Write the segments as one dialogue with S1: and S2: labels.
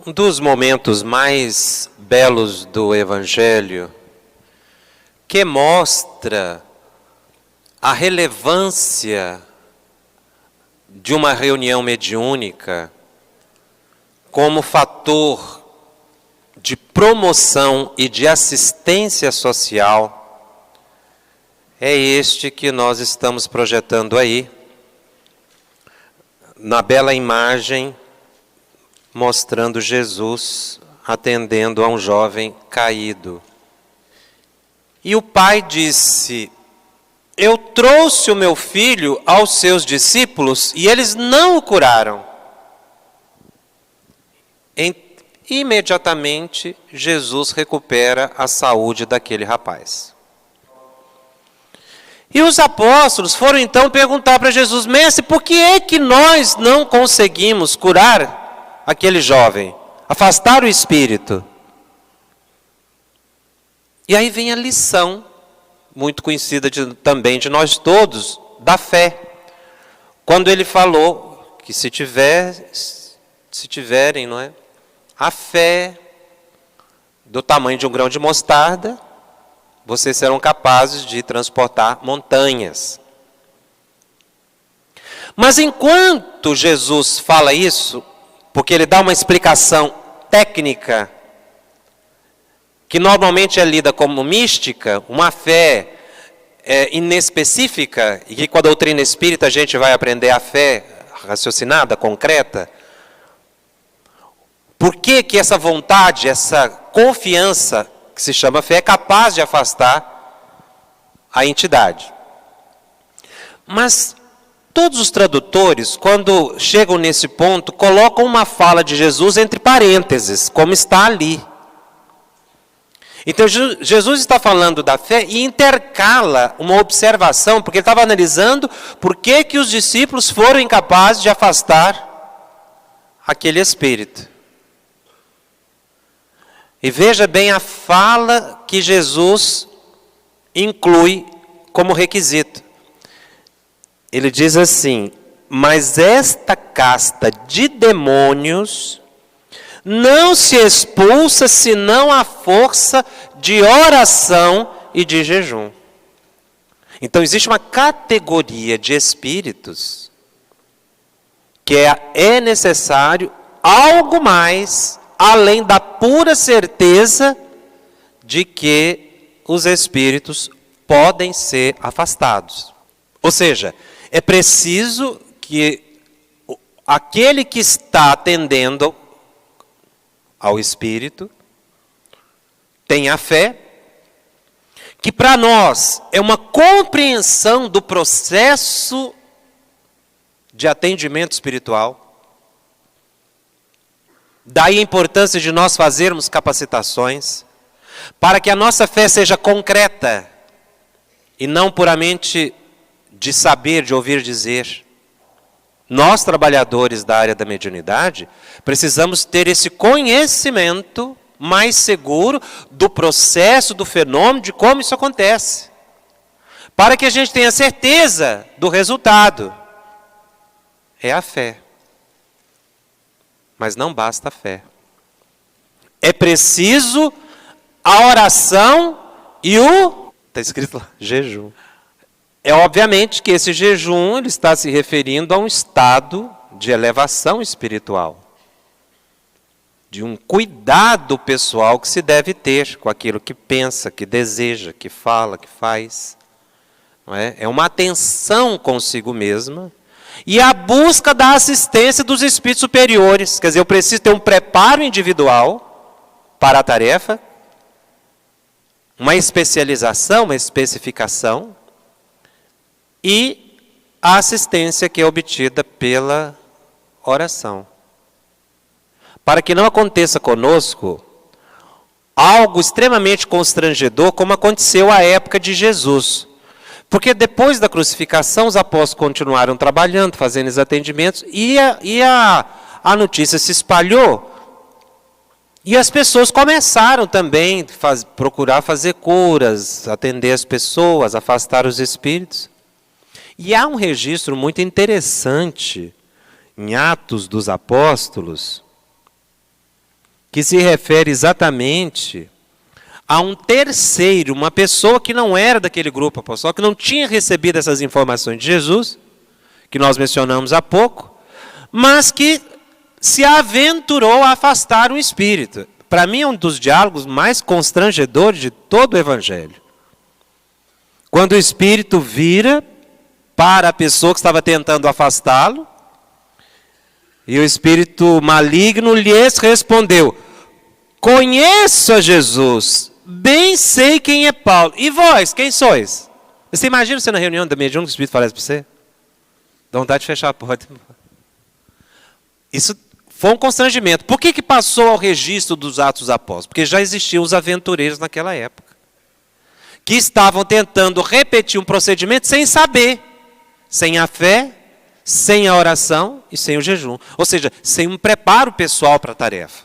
S1: Um dos momentos mais belos do Evangelho, que mostra a relevância de uma reunião mediúnica como fator de promoção e de assistência social, é este que nós estamos projetando aí, na bela imagem, mostrando Jesus atendendo a um jovem caído. E o pai disse: eu trouxe o meu filho aos seus discípulos e eles não o curaram. Imediatamente, Jesus recupera a saúde daquele rapaz. E os apóstolos foram então perguntar para Jesus: mestre, por que é que nós não conseguimos curar aquele jovem, afastar o espírito? E aí vem a lição, muito conhecida também de nós todos, da fé. Quando ele falou que se tiverem, não é, a fé do tamanho de um grão de mostarda, vocês serão capazes de transportar montanhas. Mas enquanto Jesus fala isso, porque ele dá uma explicação técnica, que normalmente é lida como mística, uma fé inespecífica, e que com a doutrina espírita a gente vai aprender a fé raciocinada, concreta. Por que que essa vontade, essa confiança, que se chama fé, é capaz de afastar a entidade? Mas todos os tradutores, quando chegam nesse ponto, colocam uma fala de Jesus entre parênteses, como está ali. Então Jesus está falando da fé e intercala uma observação, porque ele estava analisando por que que os discípulos foram incapazes de afastar aquele espírito. E veja bem a fala que Jesus inclui como requisito. Ele diz assim: mas esta casta de demônios não se expulsa senão à força de oração e de jejum. Então existe uma categoria de espíritos que é necessário algo mais, além da pura certeza de que os espíritos podem ser afastados. Ou seja, é preciso que aquele que está atendendo ao espírito tenha fé, que para nós é uma compreensão do processo de atendimento espiritual. Daí a importância de nós fazermos capacitações, para que a nossa fé seja concreta, e não puramente de saber, de ouvir dizer. Nós, trabalhadores da área da mediunidade, precisamos ter esse conhecimento mais seguro do processo, do fenômeno, de como isso acontece, para que a gente tenha certeza do resultado. É a fé. Mas não basta a fé. É preciso a oração e o... Está escrito lá, jejum. É obviamente que esse jejum ele está se referindo a um estado de elevação espiritual. De um cuidado pessoal que se deve ter com aquilo que pensa, que deseja, que fala, que faz. Não é? É uma atenção consigo mesma. E a busca da assistência dos espíritos superiores. Quer dizer, eu preciso ter um preparo individual para a tarefa, uma especialização, uma especificação, e a assistência que é obtida pela oração. Para que não aconteça conosco algo extremamente constrangedor, como aconteceu à época de Jesus. Porque depois da crucificação, os apóstolos continuaram trabalhando, fazendo os atendimentos, e a notícia se espalhou. E as pessoas começaram também a procurar fazer curas, atender as pessoas, afastar os espíritos. E há um registro muito interessante em Atos dos Apóstolos, que se refere exatamente a um terceiro, uma pessoa que não era daquele grupo apostólico, que não tinha recebido essas informações de Jesus, que nós mencionamos há pouco, mas que se aventurou a afastar o Espírito. Para mim é um dos diálogos mais constrangedores de todo o Evangelho. Quando o Espírito vira para a pessoa que estava tentando afastá-lo, e o espírito maligno lhes respondeu: conheço a Jesus, bem sei quem é Paulo. E vós, quem sois? Você imagina você na reunião da mediúnica que o Espírito fala isso para você? Dá vontade de fechar a porta. Isso foi um constrangimento. Por que passou ao registro dos Atos dos Apóstolos? Porque já existiam os aventureiros naquela época, que estavam tentando repetir um procedimento sem saber, sem a fé, sem a oração e sem o jejum. Ou seja, sem um preparo pessoal para a tarefa.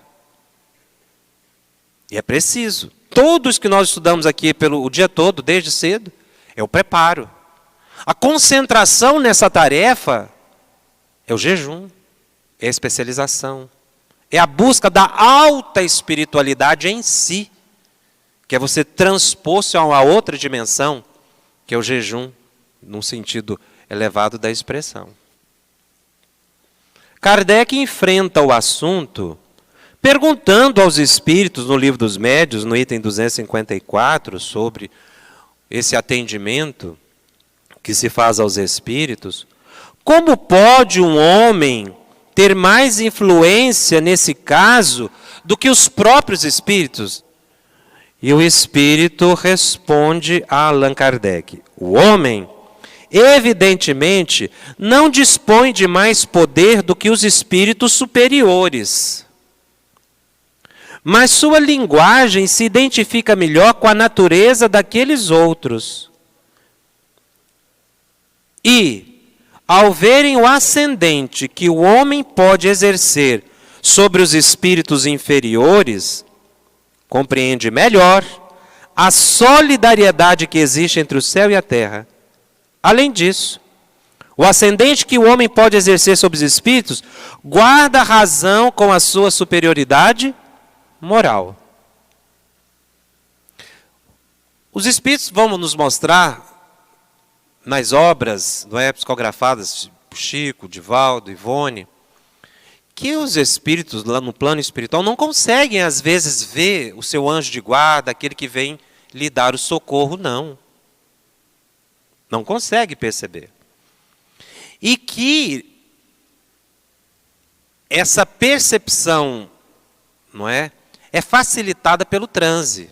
S1: E é preciso. Todos que nós estudamos aqui o dia todo, desde cedo, é o preparo. A concentração nessa tarefa é o jejum, é a especialização, é a busca da alta espiritualidade em si, que é você transpor-se a uma outra dimensão, que é o jejum, num sentido elevado da expressão. Kardec enfrenta o assunto perguntando aos espíritos no Livro dos Médiuns, no item 254, sobre esse atendimento que se faz aos espíritos, como pode um homem ter mais influência nesse caso do que os próprios espíritos? E o espírito responde a Allan Kardec: o homem, evidentemente, não dispõe de mais poder do que os espíritos superiores. Mas sua linguagem se identifica melhor com a natureza daqueles outros. E, ao verem o ascendente que o homem pode exercer sobre os espíritos inferiores, compreende melhor a solidariedade que existe entre o céu e a terra. Além disso, o ascendente que o homem pode exercer sobre os espíritos guarda razão com a sua superioridade moral. Os espíritos vão nos mostrar nas obras, não é, psicografadas por Chico, Divaldo, Ivone, que os espíritos lá no plano espiritual não conseguem às vezes ver o seu anjo de guarda, aquele que vem lhe dar o socorro, não. Não consegue perceber. E que essa percepção, não é facilitada pelo transe.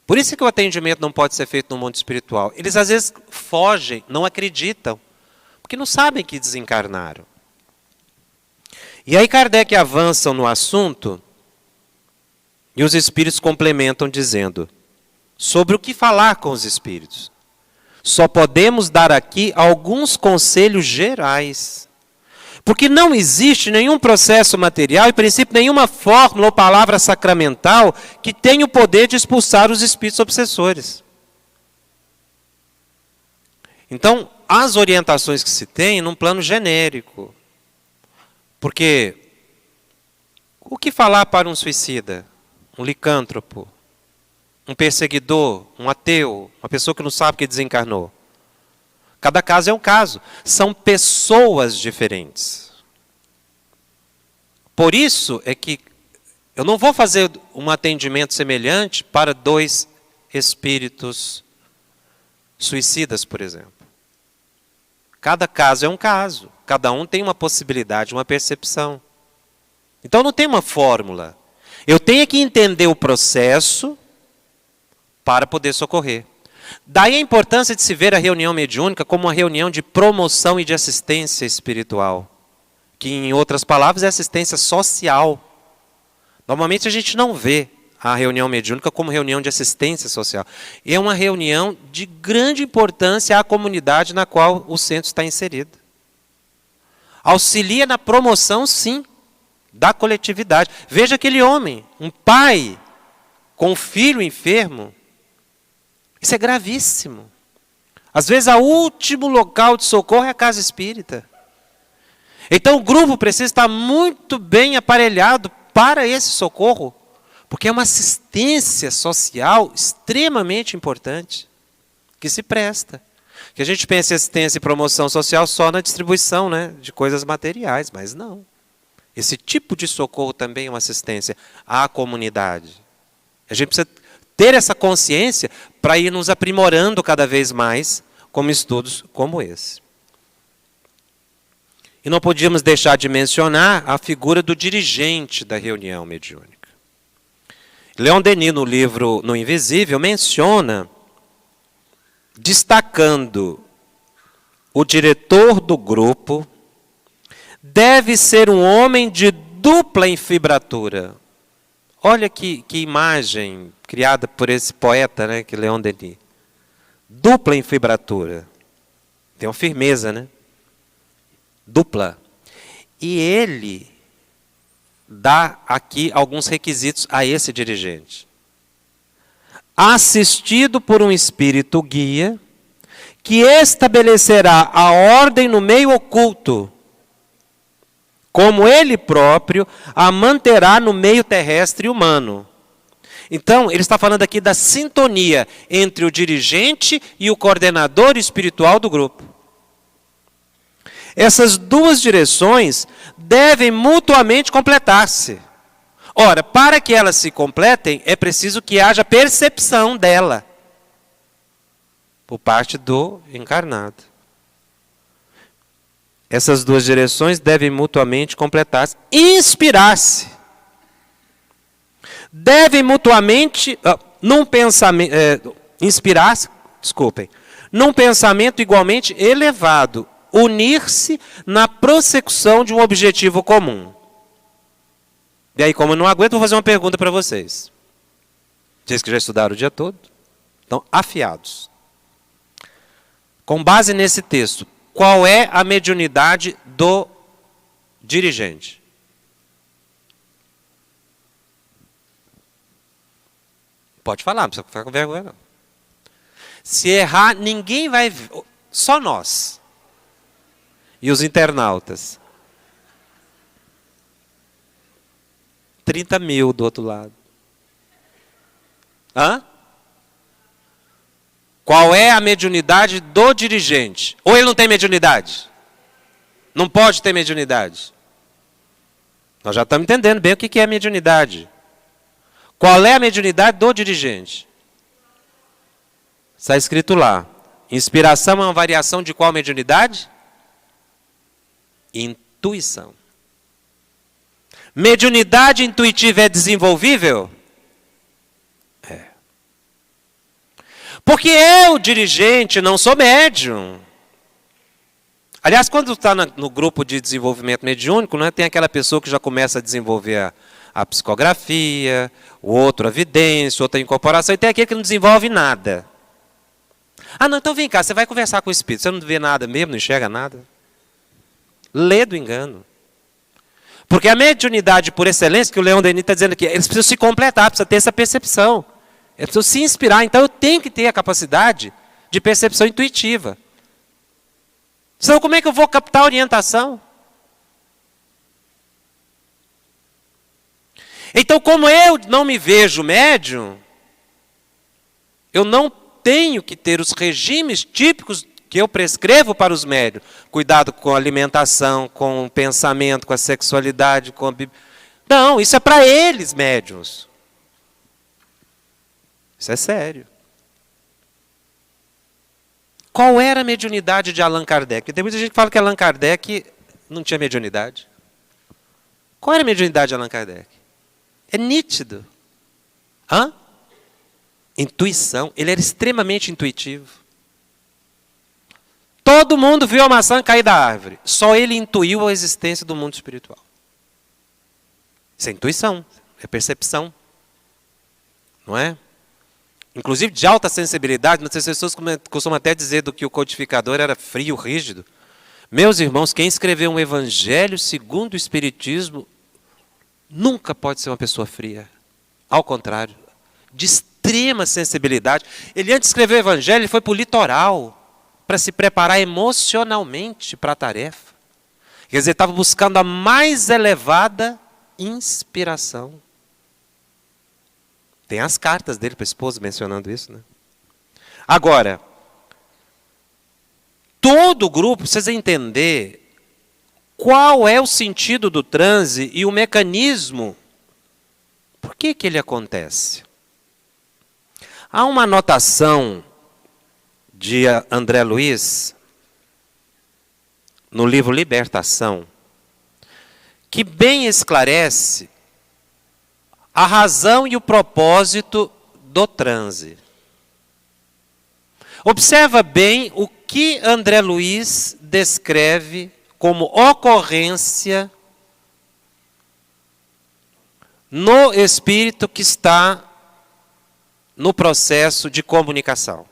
S1: Por isso que o atendimento não pode ser feito no mundo espiritual. Eles às vezes fogem, não acreditam, porque não sabem que desencarnaram. E aí Kardec avança no assunto e os espíritos complementam dizendo: sobre o que falar com os espíritos? Só podemos dar aqui alguns conselhos gerais. Porque não existe nenhum processo material, em princípio, nenhuma fórmula ou palavra sacramental que tenha o poder de expulsar os espíritos obsessores. Então, as orientações que se tem num plano genérico. Porque o que falar para um suicida, um licântropo, um perseguidor, um ateu, uma pessoa que não sabe que desencarnou? Cada caso é um caso. São pessoas diferentes. Por isso é que eu não vou fazer um atendimento semelhante para 2 espíritos suicidas, por exemplo. Cada caso é um caso. Cada um tem uma possibilidade, uma percepção. Então não tem uma fórmula. Eu tenho que entender o processo para poder socorrer. Daí a importância de se ver a reunião mediúnica como uma reunião de promoção e de assistência espiritual, que em outras palavras é assistência social. Normalmente a gente não vê a reunião mediúnica como reunião de assistência social. É uma reunião de grande importância à comunidade na qual o centro está inserido. Auxilia na promoção, sim, da coletividade. Veja aquele homem, um pai com um filho enfermo. Isso é gravíssimo. Às vezes, o último local de socorro é a casa espírita. Então, o grupo precisa estar muito bem aparelhado para esse socorro, porque é uma assistência social extremamente importante, que se presta. Que a gente pensa em assistência e promoção social só na distribuição, né, de coisas materiais, mas não. Esse tipo de socorro também é uma assistência à comunidade. A gente precisa ter essa consciência para ir nos aprimorando cada vez mais com estudos como esse. E não podíamos deixar de mencionar a figura do dirigente da reunião mediúnica. Leon Denis, no livro No Invisível, menciona, destacando o diretor do grupo, deve ser um homem de dupla enfibratura. Olha que imagem criada por esse poeta, né, que Leon Denis. Dupla enfibratura. Tem uma firmeza, né? Dupla. E ele dá aqui alguns requisitos a esse dirigente. Assistido por um espírito guia, que estabelecerá a ordem no meio oculto, como ele próprio a manterá no meio terrestre humano. Então, ele está falando aqui da sintonia entre o dirigente e o coordenador espiritual do grupo. Essas duas direções devem mutuamente completar-se. Ora, para que elas se completem, é preciso que haja percepção dela por parte do encarnado. Essas duas direções devem mutuamente completar-se. Inspirar-se. Devem mutuamente, num pensamento, inspirar-se, desculpem, num pensamento igualmente elevado, unir-se na prossecução de um objetivo comum. E aí, como eu não aguento, vou fazer uma pergunta para vocês. Vocês que já estudaram o dia todo, estão afiados. Com base nesse texto, qual é a mediunidade do dirigente? Pode falar, não precisa ficar com vergonha, não. Se errar, ninguém vai ver, só nós. E os internautas. 30 mil do outro lado. Hã? Qual é a mediunidade do dirigente? Ou ele não tem mediunidade? Não pode ter mediunidade. Nós já estamos entendendo bem o que é mediunidade. Qual é a mediunidade do dirigente? Está escrito lá. Inspiração é uma variação de qual mediunidade? Intuição. Mediunidade intuitiva é desenvolvível? É. Porque eu, dirigente, não sou médium. Aliás, quando está no grupo de desenvolvimento mediúnico, né, tem aquela pessoa que já começa a desenvolver a psicografia, o outro a vidência, outra a incorporação, e tem aquele que não desenvolve nada. Ah, não, então vem cá, você vai conversar com o espírito, você não vê nada mesmo, não enxerga nada? Lê do engano. Porque a mediunidade por excelência, que o Leon Denis está dizendo aqui, eles precisam se completar, precisam ter essa percepção. Eles precisam se inspirar, então eu tenho que ter a capacidade de percepção intuitiva. Senão como é que eu vou captar a orientação? Então, como eu não me vejo médium, eu não tenho que ter os regimes típicos que eu prescrevo para os médiuns. Cuidado com a alimentação, com o pensamento, com a sexualidade, com a... Não, isso é para eles, médiuns. Isso é sério. Qual era a mediunidade de Allan Kardec? Porque tem muita gente que fala que Allan Kardec não tinha mediunidade. Qual era a mediunidade de Allan Kardec? É nítido. Hã? Intuição. Ele era extremamente intuitivo. Todo mundo viu a maçã cair da árvore. Só ele intuiu a existência do mundo espiritual. Isso é intuição. É percepção. Não é? Inclusive de alta sensibilidade. Muitas pessoas costumam até dizer do que o codificador era frio, rígido. Meus irmãos, quem escreveu um evangelho segundo o Espiritismo nunca pode ser uma pessoa fria. Ao contrário, de extrema sensibilidade. Ele antes de escrever o evangelho, ele foi para o litoral para se preparar emocionalmente para a tarefa. Quer dizer, estava buscando a mais elevada inspiração. Tem as cartas dele para a esposa mencionando isso, né? Agora, todo o grupo precisa entender qual é o sentido do transe e o mecanismo. Por que ele acontece? Há uma anotação de André Luiz, no livro Libertação, que bem esclarece a razão e o propósito do transe. Observa bem o que André Luiz descreve como ocorrência no espírito que está no processo de comunicação.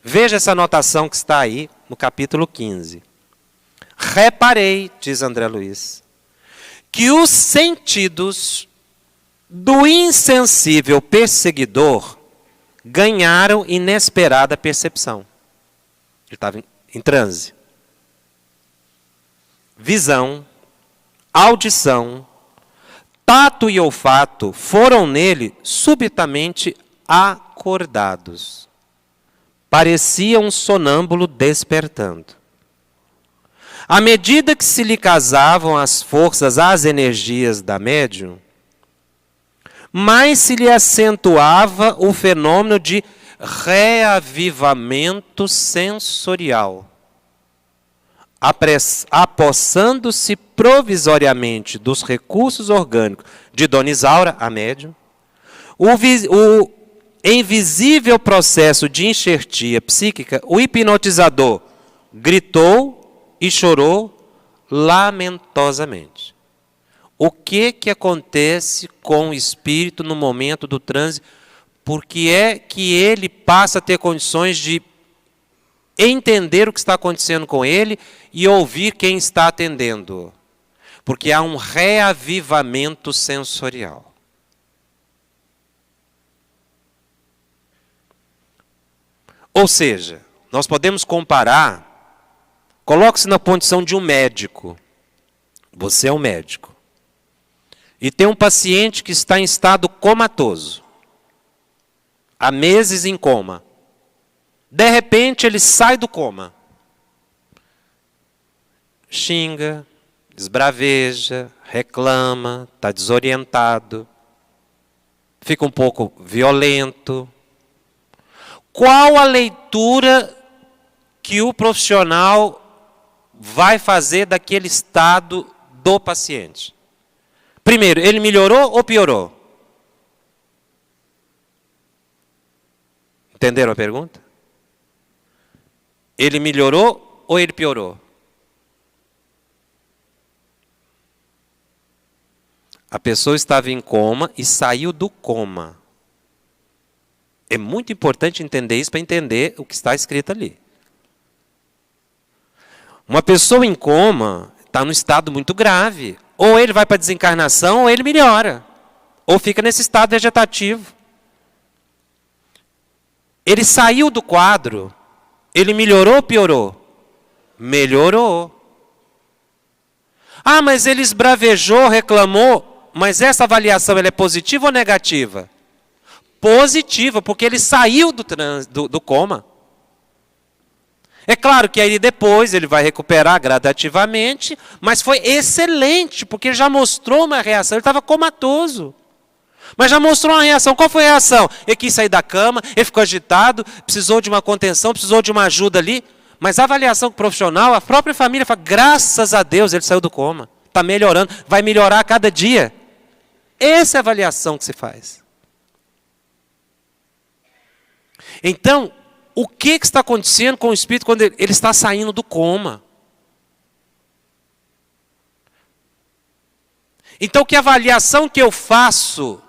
S1: Veja essa anotação que está aí no capítulo 15. Reparei, diz André Luiz, que os sentidos do insensível perseguidor ganharam inesperada percepção. Ele estava em transe. Visão, audição, tato e olfato foram nele subitamente acordados. Parecia um sonâmbulo despertando. À medida que se lhe casavam as forças às energias da médium, mais se lhe acentuava o fenômeno de reavivamento sensorial, apossando-se provisoriamente dos recursos orgânicos de Dona Isaura, a médium, o invisível processo de enxertia psíquica, o hipnotizador gritou e chorou lamentosamente. O que acontece com o espírito no momento do transe? Por que é que ele passa a ter condições de entender o que está acontecendo com ele e ouvir quem está atendendo? Porque há um reavivamento sensorial. Ou seja, nós podemos comparar, coloque-se na condição de um médico. Você é um médico. E tem um paciente que está em estado comatoso. Há meses em coma. De repente ele sai do coma. Xinga, esbraveja, reclama, está desorientado. Fica um pouco violento. Qual a leitura que o profissional vai fazer daquele estado do paciente? Primeiro, ele melhorou ou piorou? Entenderam a pergunta? Ele melhorou ou ele piorou? A pessoa estava em coma e saiu do coma. É muito importante entender isso para entender o que está escrito ali. Uma pessoa em coma está num estado muito grave. Ou ele vai para a desencarnação, ou ele melhora. Ou fica nesse estado vegetativo. Ele saiu do quadro, ele melhorou ou piorou? Melhorou. Ah, mas ele esbravejou, reclamou, mas essa avaliação ela é positiva ou negativa? Positiva, porque ele saiu do coma. É claro que aí depois ele vai recuperar gradativamente, mas foi excelente, porque ele já mostrou uma reação, ele estava comatoso. Mas já mostrou uma reação. Qual foi a reação? Ele quis sair da cama, ele ficou agitado, precisou de uma contenção, precisou de uma ajuda ali. Mas a avaliação profissional, a própria família fala, graças a Deus ele saiu do coma. Está melhorando, vai melhorar a cada dia. Essa é a avaliação que se faz. Então, o que está acontecendo com o espírito quando ele está saindo do coma? Então, que avaliação que eu faço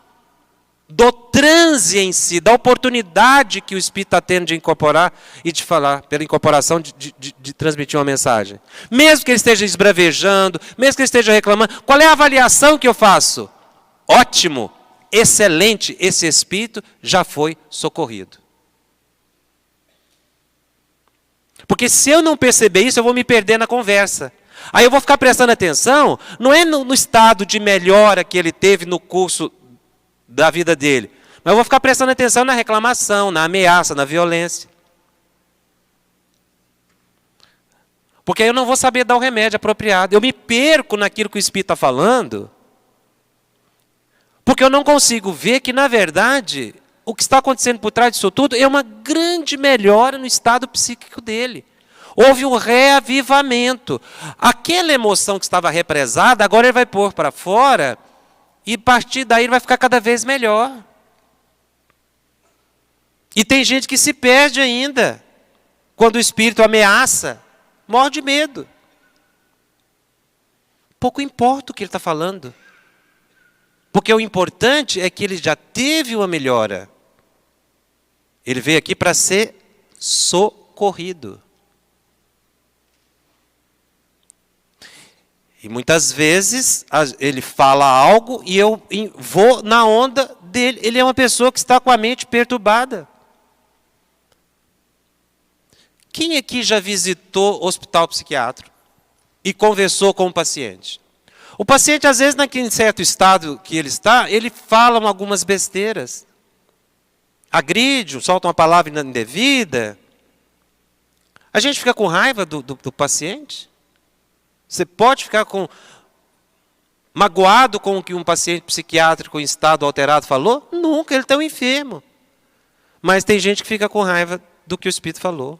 S1: do transe em si, da oportunidade que o espírito está tendo de incorporar e de falar, pela incorporação de transmitir uma mensagem. Mesmo que ele esteja esbravejando, mesmo que ele esteja reclamando, qual é a avaliação que eu faço? Ótimo, excelente, esse espírito já foi socorrido. Porque se eu não perceber isso, eu vou me perder na conversa. Aí eu vou ficar prestando atenção, não é no estado de melhora que ele teve no curso da vida dele, mas eu vou ficar prestando atenção na reclamação, na ameaça, na violência. Porque aí eu não vou saber dar o remédio apropriado. Eu me perco naquilo que o Espírito está falando, porque eu não consigo ver que, na verdade, o que está acontecendo por trás disso tudo é uma grande melhora no estado psíquico dele. Houve um reavivamento. Aquela emoção que estava represada, agora ele vai pôr para fora, e a partir daí ele vai ficar cada vez melhor. E tem gente que se perde ainda, quando o Espírito ameaça, morre de medo. Pouco importa o que ele está falando. Porque o importante é que ele já teve uma melhora. Ele veio aqui para ser socorrido. E muitas vezes ele fala algo e eu vou na onda dele. Ele é uma pessoa que está com a mente perturbada. Quem aqui já visitou hospital psiquiátrico e conversou com o paciente? O paciente, às vezes, naquele certo estado que ele está, ele fala algumas besteiras. Agride, solta uma palavra indevida. A gente fica com raiva do paciente? Você pode ficar magoado com o que um paciente psiquiátrico em estado alterado falou? Nunca, ele está um enfermo. Mas tem gente que fica com raiva do que o Espírito falou.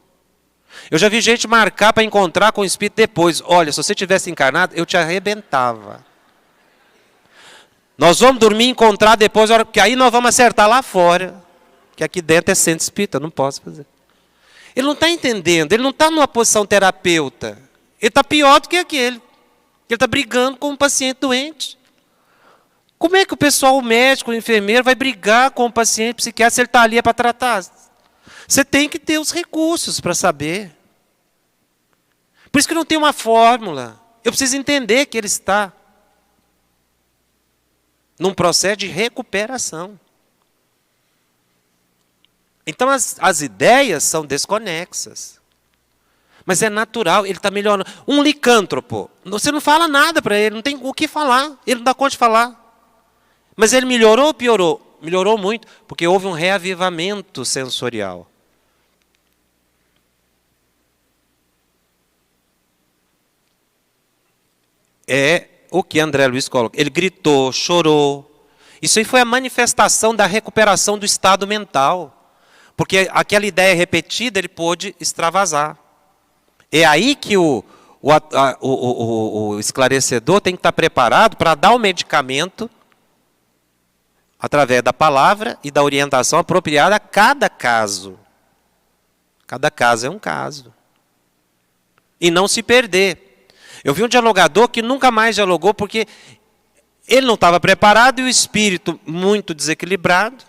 S1: Eu já vi gente marcar para encontrar com o Espírito depois. Olha, se você tivesse encarnado, eu te arrebentava. Nós vamos dormir e encontrar depois, porque aí nós vamos acertar lá fora. Que aqui dentro é centro espírita, eu não posso fazer. Ele não está entendendo, ele não está numa posição terapeuta. Ele está pior do que aquele. Ele está brigando com um paciente doente. Como é que o pessoal, o médico, o enfermeiro, vai brigar com o paciente psiquiátrico se ele está ali para tratar? Você tem que ter os recursos para saber. Por isso que não tem uma fórmula. Eu preciso entender que ele está num processo de recuperação. Então as ideias são desconexas. Mas é natural, ele está melhorando. Um licântropo, você não fala nada para ele, não tem o que falar, ele não dá conta de falar. Mas ele melhorou ou piorou? Melhorou muito, porque houve um reavivamento sensorial. É o que André Luiz coloca. Ele gritou, chorou. Isso aí foi a manifestação da recuperação do estado mental. Porque aquela ideia repetida, ele pôde extravasar. É aí que o esclarecedor tem que estar preparado para dar o medicamento através da palavra e da orientação apropriada a cada caso. Cada caso é um caso. E não se perder. Eu vi um dialogador que nunca mais dialogou porque ele não estava preparado e o espírito muito desequilibrado,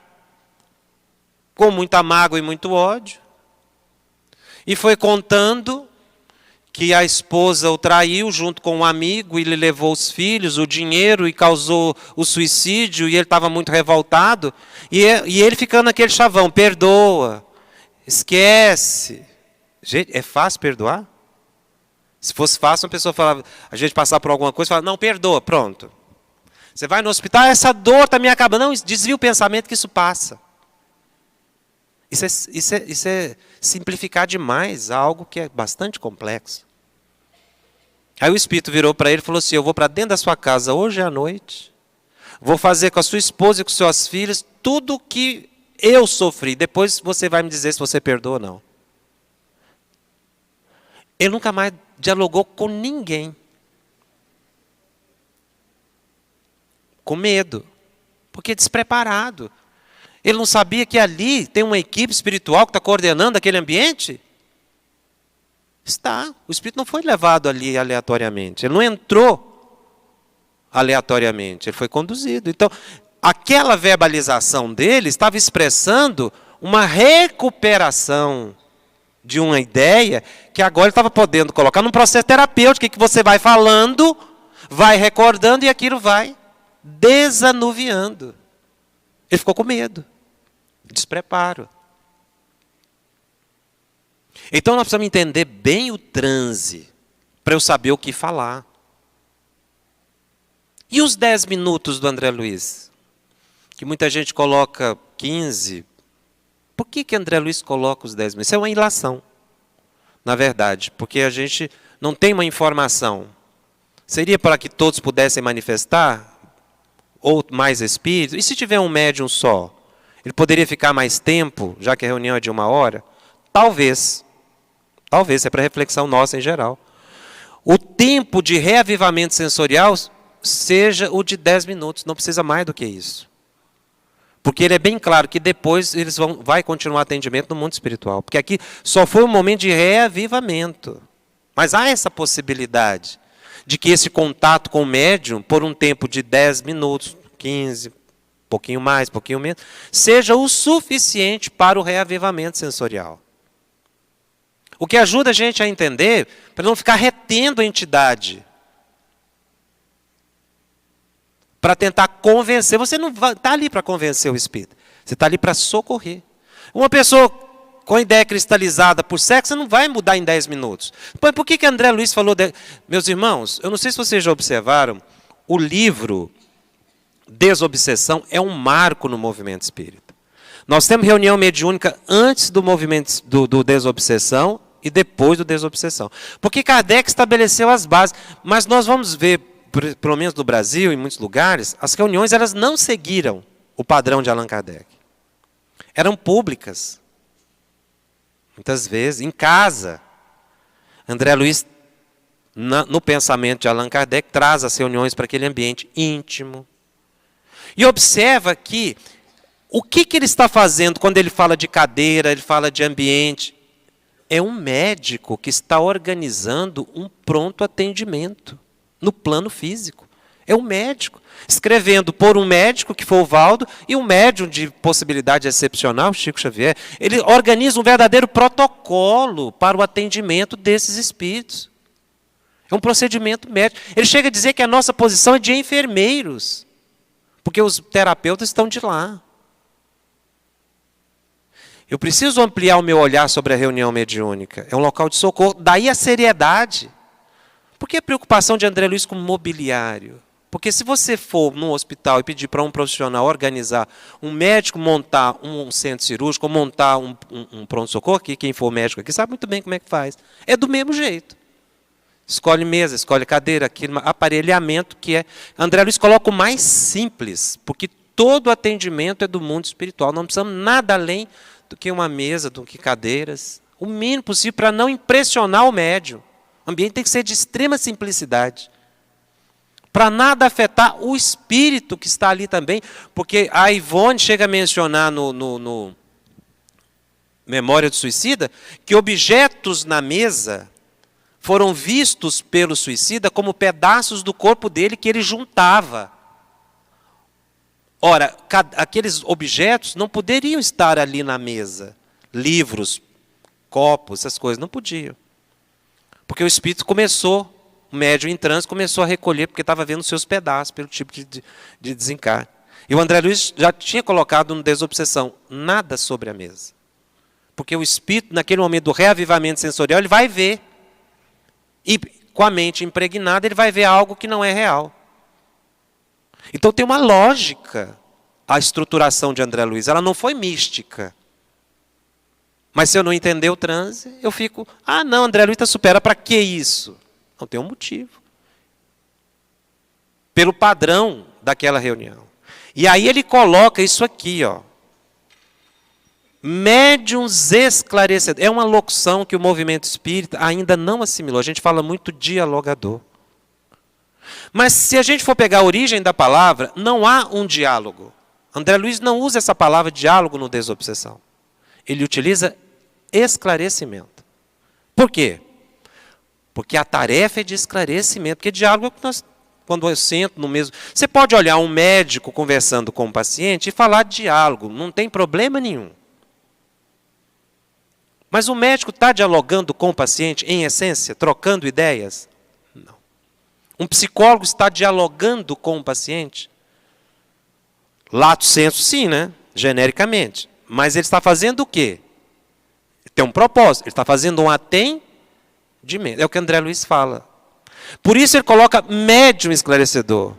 S1: com muita mágoa e muito ódio. E foi contando que a esposa o traiu junto com um amigo e ele levou os filhos, o dinheiro e causou o suicídio e ele estava muito revoltado. E ele ficando naquele chavão, perdoa, esquece. Gente, é fácil perdoar? Se fosse fácil, uma pessoa falava, a gente passar por alguma coisa, fala, não, perdoa, pronto. Você vai no hospital, essa dor está me acabando. Não, desvia o pensamento que isso passa. Isso é simplificar demais algo que é bastante complexo. Aí o Espírito virou para ele e falou assim, eu vou para dentro da sua casa hoje à noite, vou fazer com a sua esposa e com suas filhas tudo o que eu sofri. Depois você vai me dizer se você perdoa ou não. Ele nunca mais dialogou com ninguém. Com medo. Porque despreparado. Ele não sabia que ali tem uma equipe espiritual que está coordenando aquele ambiente? Está. O Espírito não foi levado ali aleatoriamente. Ele não entrou aleatoriamente. Ele foi conduzido. Então, aquela verbalização dele estava expressando uma recuperação de uma ideia que agora ele estava podendo colocar num processo terapêutico, que você vai falando, vai recordando e aquilo vai desanuviando. Ele ficou com medo, despreparo. Então nós precisamos entender bem o transe. para eu saber o que falar. E os 10 minutos do André Luiz? Que muita gente coloca 15. Por que André Luiz coloca os 10 minutos? Isso é uma ilação, na verdade, porque a gente não tem uma informação. Seria para que todos pudessem manifestar? Ou mais espíritos? E se tiver um médium só? Ele poderia ficar mais tempo, já que a reunião é de 1 hora? Talvez. Talvez, é para reflexão nossa em geral. O tempo de reavivamento sensorial seja o de 10 minutos, não precisa mais do que isso. Porque ele é bem claro que depois vai continuar atendimento no mundo espiritual. Porque aqui só foi um momento de reavivamento. Mas há essa possibilidade de que esse contato com o médium, por um tempo de 10 minutos, 15, pouquinho mais, pouquinho menos, seja o suficiente para o reavivamento sensorial. O que ajuda a gente a entender, para não ficar retendo a entidade. Para tentar convencer. Você não está ali para convencer o espírito. Você está ali para socorrer. Uma pessoa com ideia cristalizada por sexo, você não vai mudar em 10 minutos. Mas por que André Luiz falou... Meus irmãos, eu não sei se vocês já observaram, o livro Desobsessão é um marco no movimento espírita. Nós temos reunião mediúnica antes do movimento do Desobsessão e depois do Desobsessão. Porque Kardec estabeleceu as bases. Mas nós vamos ver, pelo menos no Brasil, em muitos lugares, as reuniões elas não seguiram o padrão de Allan Kardec. Eram públicas. Muitas vezes, em casa. André Luiz, no pensamento de Allan Kardec, traz as reuniões para aquele ambiente íntimo. E observa que o que ele está fazendo quando ele fala de cadeira, ele fala de ambiente. É um médico que está organizando um pronto atendimento no plano físico. É um médico. Escrevendo por um médico, que foi o Valdo, e um médium de possibilidade excepcional, Chico Xavier. Ele organiza um verdadeiro protocolo para o atendimento desses espíritos. É um procedimento médico. Ele chega a dizer que a nossa posição é de enfermeiros, porque os terapeutas estão de lá. Eu preciso ampliar o meu olhar sobre a reunião mediúnica. É um local de socorro. Daí a seriedade. Por que a preocupação de André Luiz com mobiliário? Porque se você for num hospital e pedir para um profissional organizar, um médico montar um centro cirúrgico, ou montar um pronto-socorro, aqui, quem for médico aqui sabe muito bem como é que faz. É do mesmo jeito. Escolhe mesa, escolhe cadeira, aquele aparelhamento que é... André Luiz coloca o mais simples, porque todo atendimento é do mundo espiritual. Não precisamos nada além do que uma mesa, do que cadeiras. O mínimo possível para não impressionar o médium. O ambiente tem que ser de extrema simplicidade. Para nada afetar o espírito que está ali também. Porque a Ivone chega a mencionar no Memória do Suicida que objetos na mesa foram vistos pelo suicida como pedaços do corpo dele que ele juntava. Ora, aqueles objetos não poderiam estar ali na mesa. Livros, copos, essas coisas, não podiam. Porque o espírito começou, o médium em transe começou a recolher, porque estava vendo seus pedaços, pelo tipo de desencarne. E o André Luiz já tinha colocado no Desobsessão, nada sobre a mesa. Porque o espírito, naquele momento do reavivamento sensorial, ele vai ver. E com a mente impregnada, ele vai ver algo que não é real. Então tem uma lógica a estruturação de André Luiz. Ela não foi mística. Mas se eu não entender o transe, eu fico... Ah, não, André Luiz supera. Para que isso? Não tem um motivo. Pelo padrão daquela reunião. E aí ele coloca isso aqui, ó. Médiuns esclarecedores. É uma locução que o movimento espírita ainda não assimilou. A gente fala muito dialogador. Mas se a gente for pegar a origem da palavra, não há um diálogo. André Luiz não usa essa palavra diálogo no Desobsessão. Ele utiliza esclarecimento. Por quê? Porque a tarefa é de esclarecimento. Porque diálogo é que nós, quando eu sento no mesmo... Você pode olhar um médico conversando com um paciente e falar de diálogo. Não tem problema nenhum. Mas o médico está dialogando com o paciente, em essência, trocando ideias? Não. Um psicólogo está dialogando com o paciente? Lato sensu, sim, né? Genericamente. Mas ele está fazendo o quê? Tem um propósito. Ele está fazendo um atendimento. É o que André Luiz fala. Por isso ele coloca médium esclarecedor.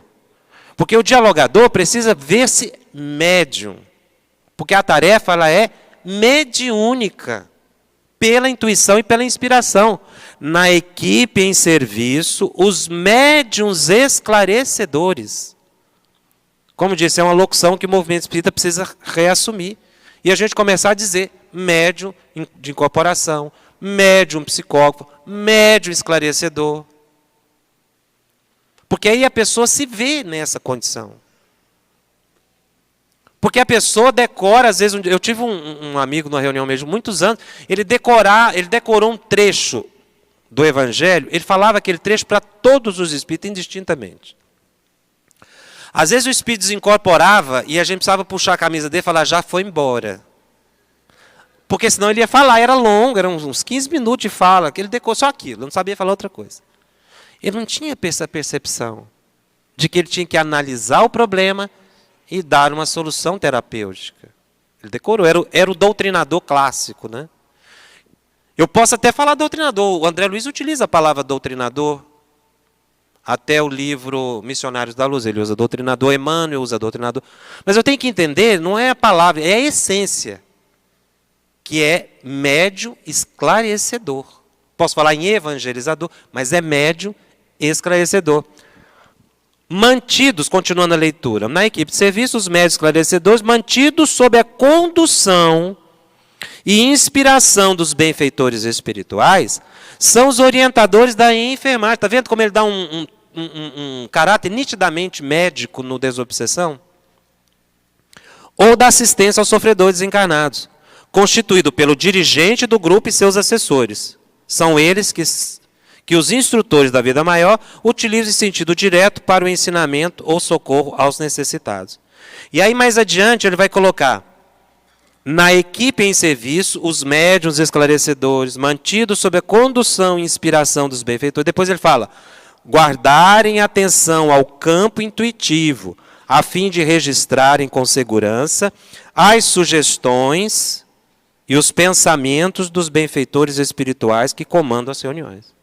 S1: Porque o dialogador precisa ver-se médium. Porque a tarefa ela é mediúnica, pela intuição e pela inspiração. Na equipe em serviço, os médiuns esclarecedores. Como disse, é uma locução que o movimento espírita precisa reassumir. E a gente começar a dizer médium de incorporação, médium psicógrafo, médium esclarecedor. Porque aí a pessoa se vê nessa condição. Porque a pessoa decora, às vezes, eu tive um amigo numa reunião mesmo, muitos anos, ele decorou um trecho do Evangelho, ele falava aquele trecho para todos os espíritos, indistintamente. Às vezes o espírito desincorporava e a gente precisava puxar a camisa dele e falar, já foi embora. Porque senão ele ia falar, era longo, eram uns 15 minutos de fala, que ele decorou só aquilo, não sabia falar outra coisa. Ele não tinha essa percepção de que ele tinha que analisar o problema e dar uma solução terapêutica. Ele decorou, era o doutrinador clássico, né? Eu posso até falar doutrinador, o André Luiz utiliza a palavra doutrinador, até o livro Missionários da Luz, ele usa doutrinador, Emmanuel usa doutrinador. Mas eu tenho que entender, não é a palavra, é a essência, que é médium esclarecedor. Posso falar em evangelizador, mas é médium esclarecedor. Mantidos, continuando a leitura, na equipe de serviço, os médios esclarecedores, mantidos sob a condução e inspiração dos benfeitores espirituais, são os orientadores da enfermagem. Está vendo como ele dá um caráter nitidamente médico no desobsessão? Ou da assistência aos sofredores encarnados, constituído pelo dirigente do grupo e seus assessores. São eles que os instrutores da vida maior utilizam em sentido direto para o ensinamento ou socorro aos necessitados. E aí mais adiante ele vai colocar, na equipe em serviço, os médiuns esclarecedores, mantidos sob a condução e inspiração dos benfeitores. Depois ele fala, guardarem atenção ao campo intuitivo, a fim de registrarem com segurança as sugestões e os pensamentos dos benfeitores espirituais que comandam as reuniões.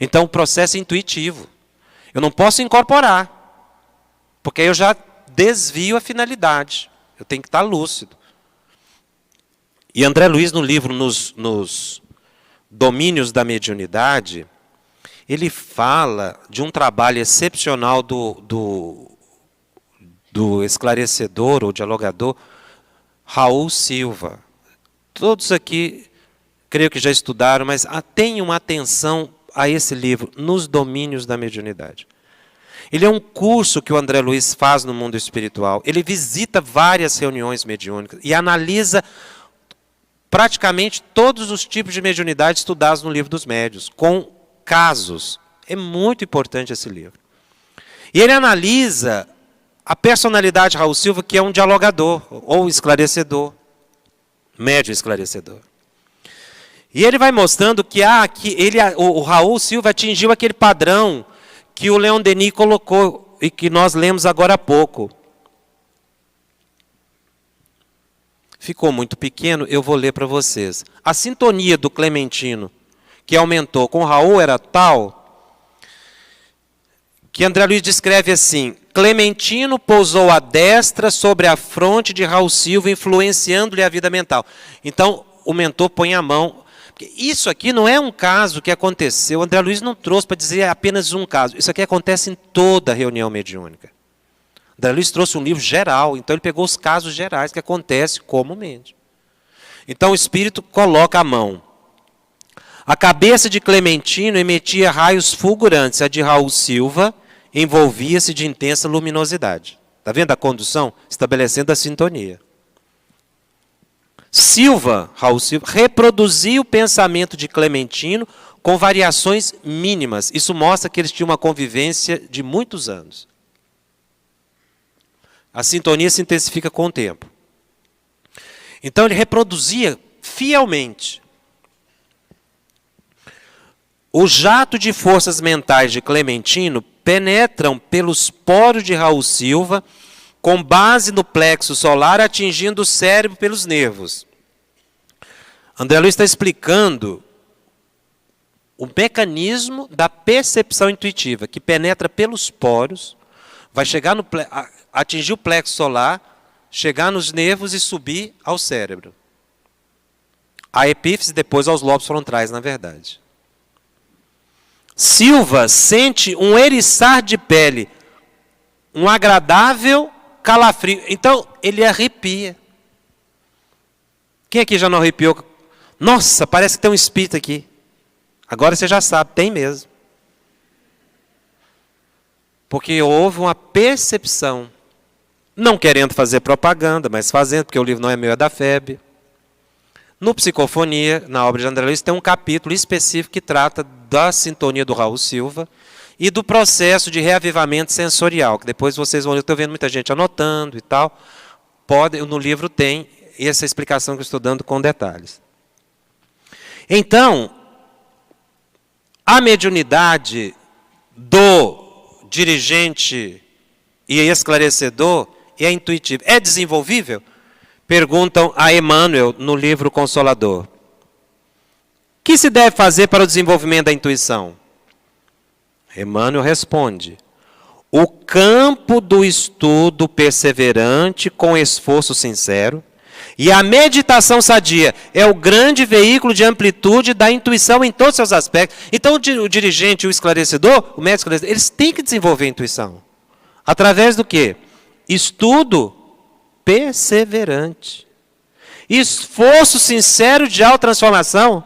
S1: Então, o processo é intuitivo. Eu não posso incorporar, porque aí eu já desvio a finalidade. Eu tenho que estar lúcido. E André Luiz, no livro Nos Domínios da Mediunidade, ele fala de um trabalho excepcional do esclarecedor ou dialogador Raul Silva. Todos aqui, creio que já estudaram, mas tenham atenção a esse livro, Nos Domínios da Mediunidade. Ele é um curso que o André Luiz faz no mundo espiritual. Ele visita várias reuniões mediúnicas e analisa praticamente todos os tipos de mediunidade estudados no livro dos médiuns, com casos. É muito importante esse livro. E ele analisa a personalidade de Raul Silva, que é um dialogador, ou esclarecedor, médium esclarecedor. E ele vai mostrando que o Raul Silva atingiu aquele padrão que o Leon Denis colocou e que nós lemos agora há pouco. Ficou muito pequeno, eu vou ler para vocês. A sintonia do Clementino, que aumentou com o Raul, era tal que André Luiz descreve assim, Clementino pousou a destra sobre a fronte de Raul Silva, influenciando-lhe a vida mental. Então, o mentor põe a mão. Isso aqui não é um caso que aconteceu, André Luiz não trouxe para dizer apenas um caso. Isso aqui acontece em toda reunião mediúnica. André Luiz trouxe um livro geral, então ele pegou os casos gerais que acontecem comumente. Então o espírito coloca a mão. A cabeça de Clementino emitia raios fulgurantes, a de Raul Silva envolvia-se de intensa luminosidade. Está vendo a condução? Estabelecendo a sintonia. Raul Silva, reproduzia o pensamento de Clementino com variações mínimas. Isso mostra que eles tinham uma convivência de muitos anos. A sintonia se intensifica com o tempo. Então ele reproduzia fielmente. O jato de forças mentais de Clementino penetram pelos poros de Raul Silva, com base no plexo solar, atingindo o cérebro pelos nervos. André Luiz está explicando o mecanismo da percepção intuitiva, que penetra pelos poros, vai chegar atingir o plexo solar, chegar nos nervos e subir ao cérebro. A epífise, depois aos lobos frontais, na verdade. Silva sente um eriçar de pele, um agradável calafrio. Então, ele arrepia. Quem aqui já não arrepiou? Nossa, parece que tem um espírito aqui. Agora você já sabe, tem mesmo. Porque houve uma percepção, não querendo fazer propaganda, mas fazendo, porque o livro não é meu, é da FEB. No Psicofonia, na obra de André Luiz, tem um capítulo específico que trata da sintonia do Raul Silva e do processo de reavivamento sensorial, que depois vocês vão ler, eu estou vendo muita gente anotando e tal. No livro tem essa explicação que eu estou dando com detalhes. Então, a mediunidade do dirigente e esclarecedor é intuitiva. É desenvolvível? Perguntam a Emmanuel no livro Consolador. O que se deve fazer para o desenvolvimento da intuição? Emmanuel responde: o campo do estudo perseverante com esforço sincero e a meditação sadia é o grande veículo de amplitude da intuição em todos os seus aspectos. Então, o dirigente, o esclarecedor, o médico esclarecedor, eles têm que desenvolver a intuição. Através do quê? Estudo perseverante. Esforço sincero de autotransformação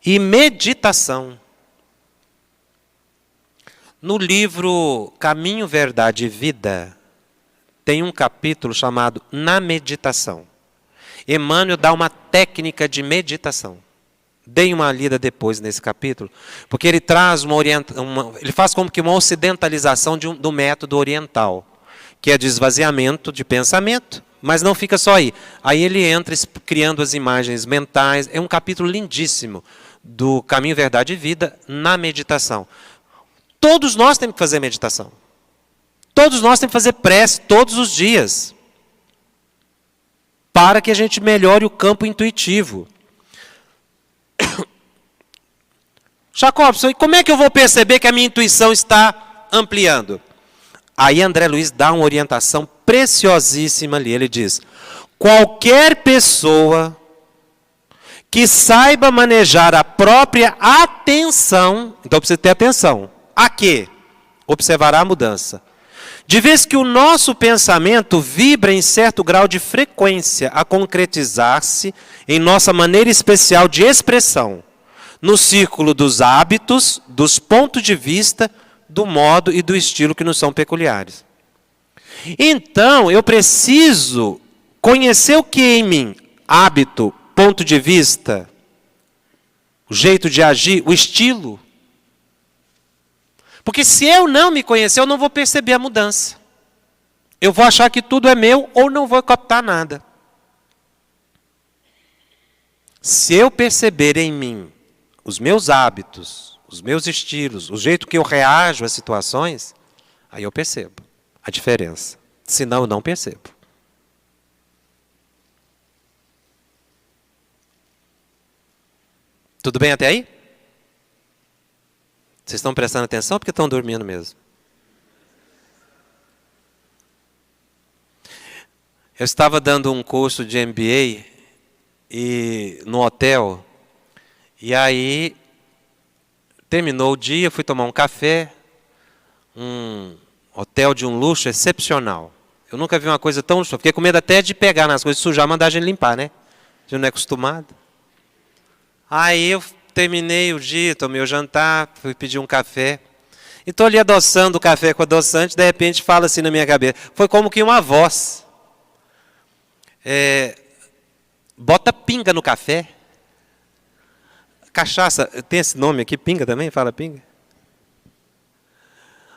S1: e meditação. No livro Caminho, Verdade e Vida, tem um capítulo chamado Na Meditação. Emmanuel dá uma técnica de meditação. Deem uma lida depois nesse capítulo, porque ele traz ele faz como que uma ocidentalização do método oriental, que é de esvaziamento de pensamento, mas não fica só aí. Aí ele entra criando as imagens mentais. É um capítulo lindíssimo do Caminho, Verdade e Vida na meditação. Todos nós temos que fazer meditação. Todos nós temos que fazer prece todos os dias, para que a gente melhore o campo intuitivo. Jacobson, e como é que eu vou perceber que a minha intuição está ampliando? Aí André Luiz dá uma orientação preciosíssima ali. Ele diz: qualquer pessoa que saiba manejar a própria atenção, então precisa ter atenção. A quê? Observará a mudança. De vez que o nosso pensamento vibra em certo grau de frequência a concretizar-se em nossa maneira especial de expressão, no círculo dos hábitos, dos pontos de vista, do modo e do estilo que nos são peculiares. Então, eu preciso conhecer o que em mim? Hábito, ponto de vista, o jeito de agir, o estilo. Porque se eu não me conhecer, eu não vou perceber a mudança. Eu vou achar que tudo é meu ou não vou captar nada. Se eu perceber em mim os meus hábitos, os meus estilos, o jeito que eu reajo às situações, aí eu percebo a diferença. Senão eu não percebo. Tudo bem até aí? Vocês estão prestando atenção porque estão dormindo mesmo? Eu estava dando um curso de MBA no hotel, e aí terminou o dia, fui tomar um café, um hotel de um luxo excepcional. Eu nunca vi uma coisa tão luxuosa, fiquei com medo até de pegar nas coisas, sujar, mandar a gente limpar, né? A gente não é acostumado. Aí eu terminei o dia, tomei o jantar, fui pedir um café. E estou ali adoçando o café com adoçante, de repente fala assim na minha cabeça. Foi como que uma voz. Bota pinga no café. Cachaça, tem esse nome aqui, pinga também? Fala pinga?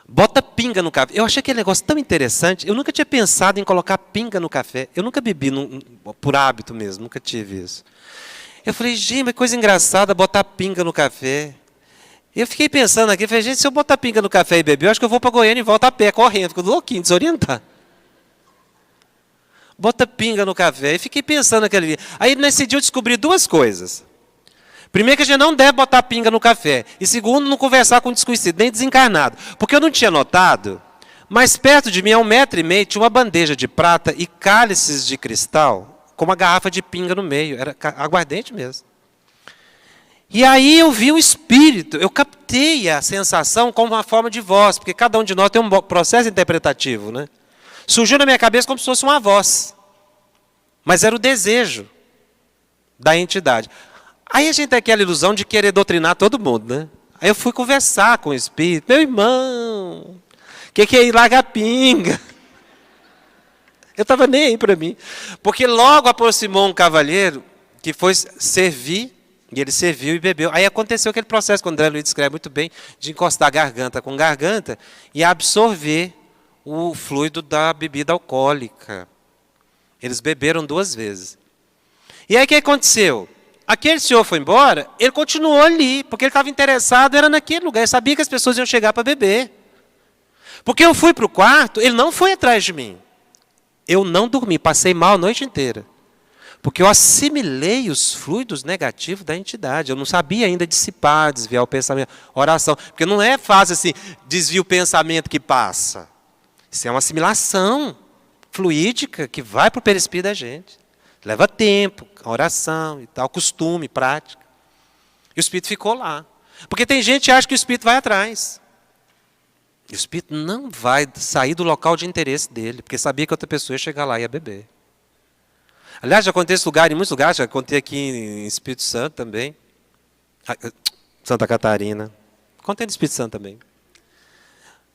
S1: Bota pinga no café. Eu achei aquele negócio tão interessante. Eu nunca tinha pensado em colocar pinga no café. Eu nunca bebi por hábito mesmo, nunca tive isso. Eu falei, gente, mas coisa engraçada botar pinga no café. Eu fiquei pensando aqui, falei, gente, se eu botar pinga no café e beber, eu acho que eu vou para Goiânia e volto a pé, correndo, fico louquinho, desorientado. Bota pinga no café. E fiquei pensando aquele dia. Aí nesse dia eu descobri duas coisas. Primeiro que a gente não deve botar pinga no café. E segundo, não conversar com desconhecido, nem desencarnado. Porque eu não tinha notado, mas perto de mim, a 1,5 m, tinha uma bandeja de prata e cálices de cristal, com uma garrafa de pinga no meio. Era aguardente mesmo. E aí eu vi o espírito, eu captei a sensação como uma forma de voz, porque cada um de nós tem um processo interpretativo, né? Surgiu na minha cabeça como se fosse uma voz. Mas era o desejo da entidade. Aí a gente tem aquela ilusão de querer doutrinar todo mundo, né? Aí eu fui conversar com o espírito. Meu irmão, o que é ir largar pinga? Eu estava nem aí para mim. Porque logo aproximou um cavalheiro que foi servir, e ele serviu e bebeu. Aí aconteceu aquele processo que o André Luiz descreve muito bem, de encostar garganta com garganta e absorver o fluido da bebida alcoólica. Eles beberam 2 vezes. E aí o que aconteceu? Aquele senhor foi embora, ele continuou ali, porque ele estava interessado, era naquele lugar, ele sabia que as pessoas iam chegar para beber. Porque eu fui para o quarto, ele não foi atrás de mim. Eu não dormi, passei mal a noite inteira. Porque eu assimilei os fluidos negativos da entidade. Eu não sabia ainda dissipar, desviar o pensamento. Oração. Porque não é fácil assim, desvia o pensamento que passa. Isso é uma assimilação fluídica que vai para o perispírito da gente. Leva tempo, oração e tal, costume, prática. E o espírito ficou lá. Porque tem gente que acha que o espírito vai atrás. E o espírito não vai sair do local de interesse dele, porque sabia que outra pessoa ia chegar lá e ia beber. Aliás, já contei esse lugar em muitos lugares, já contei aqui em Espírito Santo também. Santa Catarina. Contei no Espírito Santo também.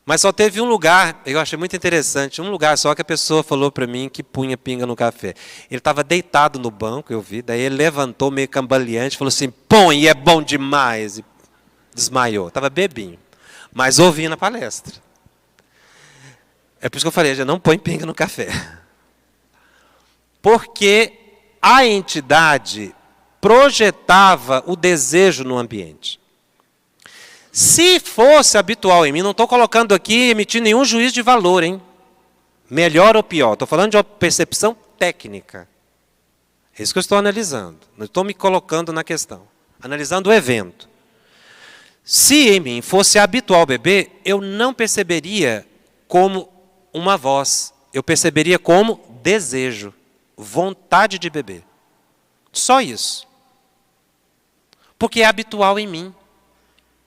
S1: Mas só teve um lugar, eu achei muito interessante, um lugar só que a pessoa falou para mim que punha pinga no café. Ele estava deitado no banco, eu vi, daí ele levantou meio cambaleante, falou assim, põe, é bom demais. E desmaiou, estava bebinho, mas ouvindo a palestra. É por isso que eu falei, já não põe pinga no café. Porque a entidade projetava o desejo no ambiente. Se fosse habitual em mim, não estou colocando aqui, emitindo nenhum juízo de valor, hein? Melhor ou pior. Estou falando de uma percepção técnica. É isso que eu estou analisando. Não estou me colocando na questão. Analisando o evento. Se em mim fosse habitual beber, eu não perceberia como uma voz. Eu perceberia como desejo. Vontade de beber. Só isso. Porque é habitual em mim.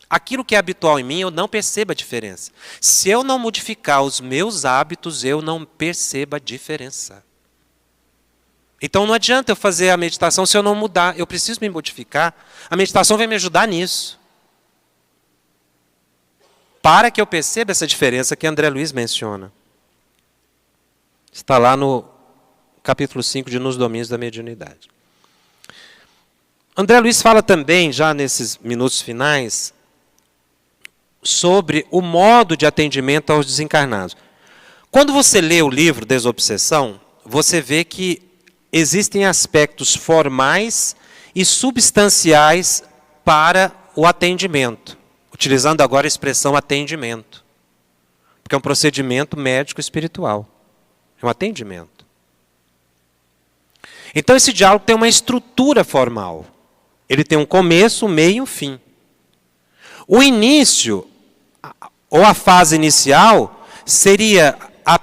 S1: Aquilo que é habitual em mim, eu não percebo a diferença. Se eu não modificar os meus hábitos, eu não percebo a diferença. Então não adianta eu fazer a meditação se eu não mudar. Eu preciso me modificar. A meditação vai me ajudar nisso. Para que eu perceba essa diferença que André Luiz menciona. Está lá no capítulo 5 de Nos Domínios da Mediunidade. André Luiz fala também, já nesses minutos finais, sobre o modo de atendimento aos desencarnados. Quando você lê o livro Desobsessão, você vê que existem aspectos formais e substanciais para o atendimento, utilizando agora a expressão atendimento, porque é um procedimento médico espiritual, é um atendimento. Então esse diálogo tem uma estrutura formal, ele tem um começo, um meio e um fim. O início, ou a fase inicial, seria a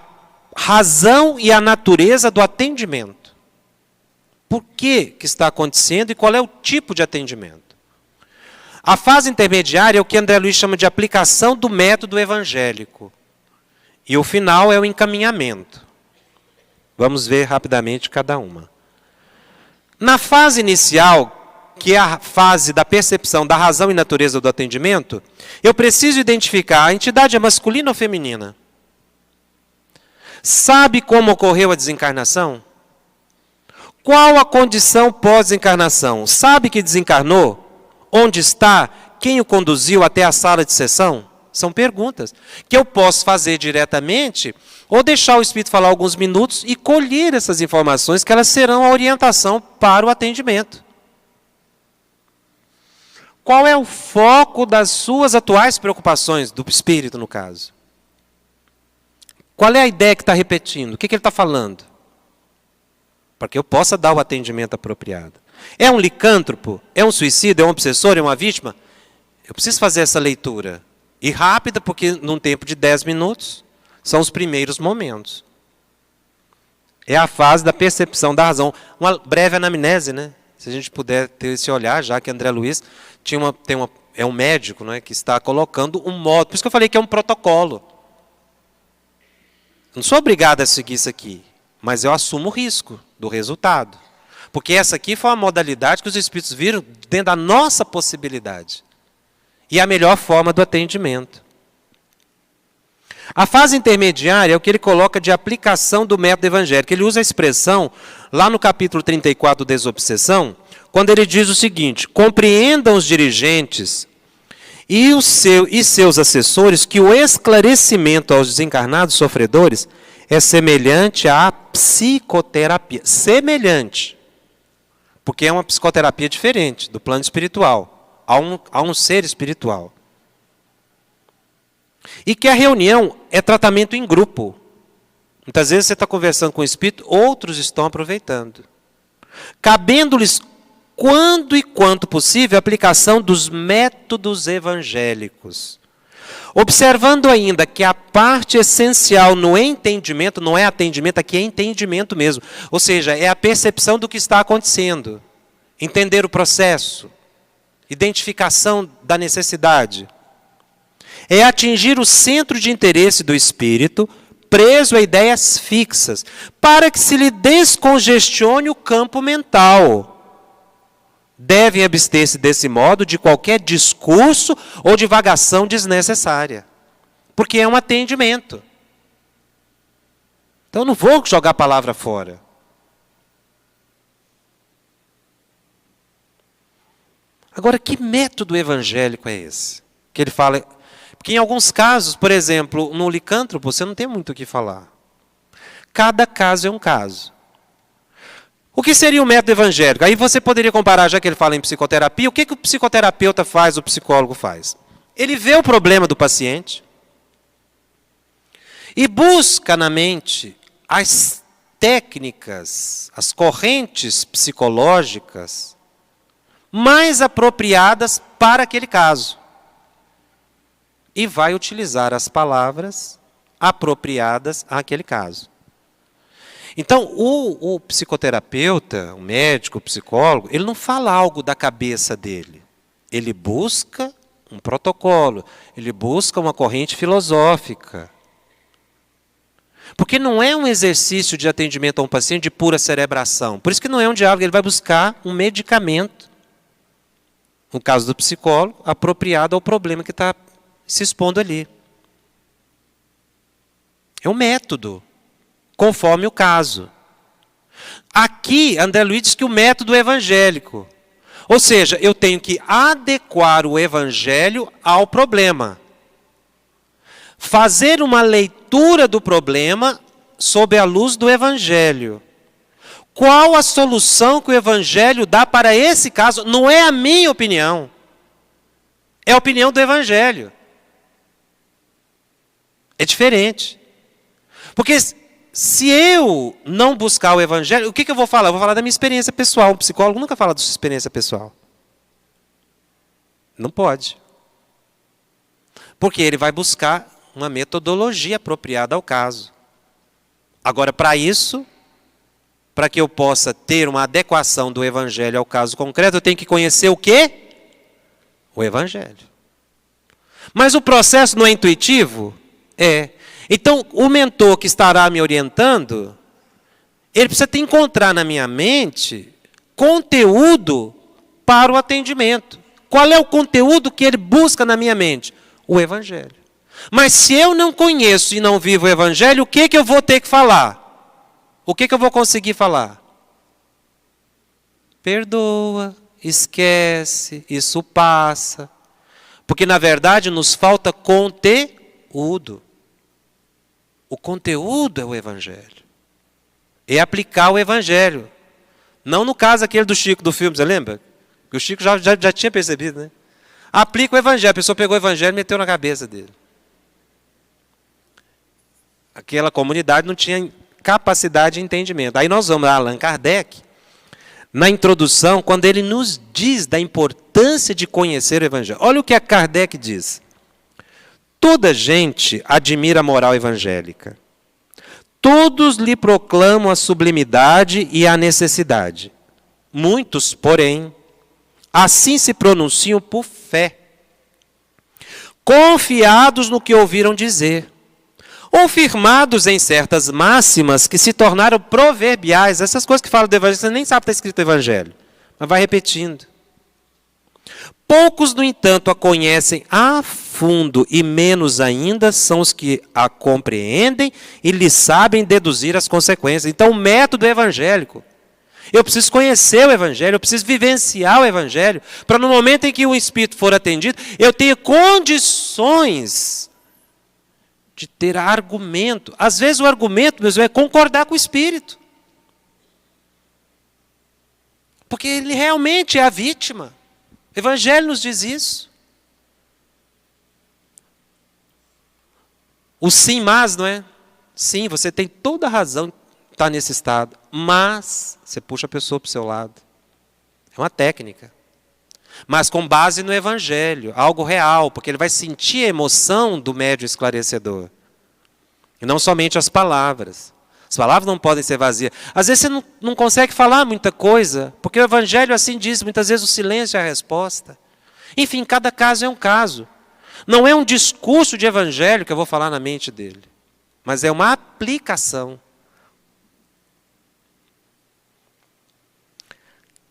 S1: razão e a natureza do atendimento. Por que está acontecendo e qual é o tipo de atendimento? A fase intermediária é o que André Luiz chama de aplicação do método evangélico. E o final é o encaminhamento. Vamos ver rapidamente cada uma. Na fase inicial, que é a fase da percepção da razão e natureza do atendimento, eu preciso identificar a entidade é masculina ou feminina. Sabe como ocorreu a desencarnação? Qual a condição pós-desencarnação? Sabe que desencarnou? Onde está? Quem o conduziu até a sala de sessão? São perguntas que eu posso fazer diretamente ou deixar o Espírito falar alguns minutos e colher essas informações que elas serão a orientação para o atendimento. Qual é o foco das suas atuais preocupações, do Espírito no caso? Qual é a ideia que está repetindo? O que ele está falando? Para que eu possa dar o atendimento apropriado. É um licântropo? É um suicida? É um obsessor? É uma vítima? Eu preciso fazer essa leitura. E rápida, porque num tempo de 10 minutos, são os primeiros momentos. É a fase da percepção da razão. Uma breve anamnese, né? Se a gente puder ter esse olhar, já que André Luiz é um médico, né, que está colocando um modo. Por isso que eu falei que é um protocolo. Não sou obrigado a seguir isso aqui, mas eu assumo o risco do resultado. Porque essa aqui foi uma modalidade que os Espíritos viram dentro da nossa possibilidade. E a melhor forma do atendimento. A fase intermediária é o que ele coloca de aplicação do método evangélico. Ele usa a expressão, lá no capítulo 34, Desobsessão, quando ele diz o seguinte: compreendam os dirigentes e seus assessores que o esclarecimento aos desencarnados sofredores é semelhante à psicoterapia. Semelhante. Porque é uma psicoterapia diferente do plano espiritual. Há um ser espiritual. E que a reunião é tratamento em grupo. Muitas vezes você está conversando com o espírito, outros estão aproveitando. Cabendo-lhes, quando e quanto possível, a aplicação dos métodos evangélicos. Observando ainda que a parte essencial no entendimento, não é atendimento, aqui é entendimento mesmo. Ou seja, é a percepção do que está acontecendo. Entender o processo. Identificação da necessidade. É atingir o centro de interesse do espírito, preso a ideias fixas, para que se lhe descongestione o campo mental. Devem abster-se desse modo de qualquer discurso ou divagação desnecessária. Porque é um atendimento. Então eu não vou jogar a palavra fora. Agora, que método evangélico é esse? Que ele fala... Porque em alguns casos, por exemplo, no licântropo, você não tem muito o que falar. Cada caso é um caso. O que seria o método evangélico? Aí você poderia comparar, já que ele fala em psicoterapia, o que o psicoterapeuta faz, o psicólogo faz? Ele vê o problema do paciente e busca na mente as técnicas, as correntes psicológicas mais apropriadas para aquele caso. E vai utilizar as palavras apropriadas àquele caso. Então, o psicoterapeuta, o médico, o psicólogo, ele não fala algo da cabeça dele. Ele busca um protocolo, ele busca uma corrente filosófica. Porque não é um exercício de atendimento a um paciente de pura cerebração. Por isso que não é um diálogo, ele vai buscar um medicamento, no caso do psicólogo, apropriado ao problema que está se expondo ali. É um método, conforme o caso. Aqui, André Luiz diz que o método é evangélico. Ou seja, eu tenho que adequar o evangelho ao problema. Fazer uma leitura do problema sob a luz do evangelho. Qual a solução que o evangelho dá para esse caso? Não é a minha opinião. É a opinião do evangelho. É diferente. Porque se eu não buscar o evangelho, o que eu vou falar? Eu vou falar da minha experiência pessoal. Um psicólogo nunca fala da sua experiência pessoal. Não pode. Porque ele vai buscar uma metodologia apropriada ao caso. Agora, para isso, para que eu possa ter uma adequação do evangelho ao caso concreto, eu tenho que conhecer o quê? O evangelho. Mas o processo não é intuitivo? É. Então, o mentor que estará me orientando, ele precisa encontrar na minha mente conteúdo para o atendimento. Qual é o conteúdo que ele busca na minha mente? O evangelho. Mas se eu não conheço e não vivo o evangelho, o que eu vou ter que falar? O que eu vou conseguir falar? Perdoa, esquece, isso passa. Porque, na verdade, nos falta conteúdo. O conteúdo é o evangelho. É aplicar o evangelho. Não no caso aquele do Chico do filme, você lembra? Que o Chico já tinha percebido, né? Aplica o evangelho. A pessoa pegou o evangelho e meteu na cabeça dele. Aquela comunidade não tinha capacidade de entendimento. Aí nós vamos a Allan Kardec, na introdução, quando ele nos diz da importância de conhecer o Evangelho. Olha o que a Kardec diz. Toda gente admira a moral evangélica. Todos lhe proclamam a sublimidade e a necessidade. Muitos, porém, assim se pronunciam por fé, confiados no que ouviram dizer, ou firmados em certas máximas que se tornaram proverbiais. Essas coisas que falam do Evangelho, você nem sabe que está escrito Evangelho, mas vai repetindo. Poucos, no entanto, a conhecem a fundo, e menos ainda são os que a compreendem e lhe sabem deduzir as consequências. Então, o método evangélico. Eu preciso conhecer o Evangelho, eu preciso vivenciar o Evangelho, para no momento em que o Espírito for atendido, eu tenha condições de ter argumento. Às vezes o argumento, meus irmãos, é concordar com o Espírito. Porque ele realmente é a vítima. O Evangelho nos diz isso. O sim, mas, não é? Sim, você tem toda a razão de estar nesse estado, mas você puxa a pessoa para o seu lado. É uma técnica. Mas com base no Evangelho, algo real, porque ele vai sentir a emoção do médium esclarecedor. E não somente as palavras. As palavras não podem ser vazias. Às vezes você não consegue falar muita coisa, porque o Evangelho assim diz, muitas vezes o silêncio é a resposta. Enfim, cada caso é um caso. Não é um discurso de Evangelho que eu vou falar na mente dele, mas é uma aplicação.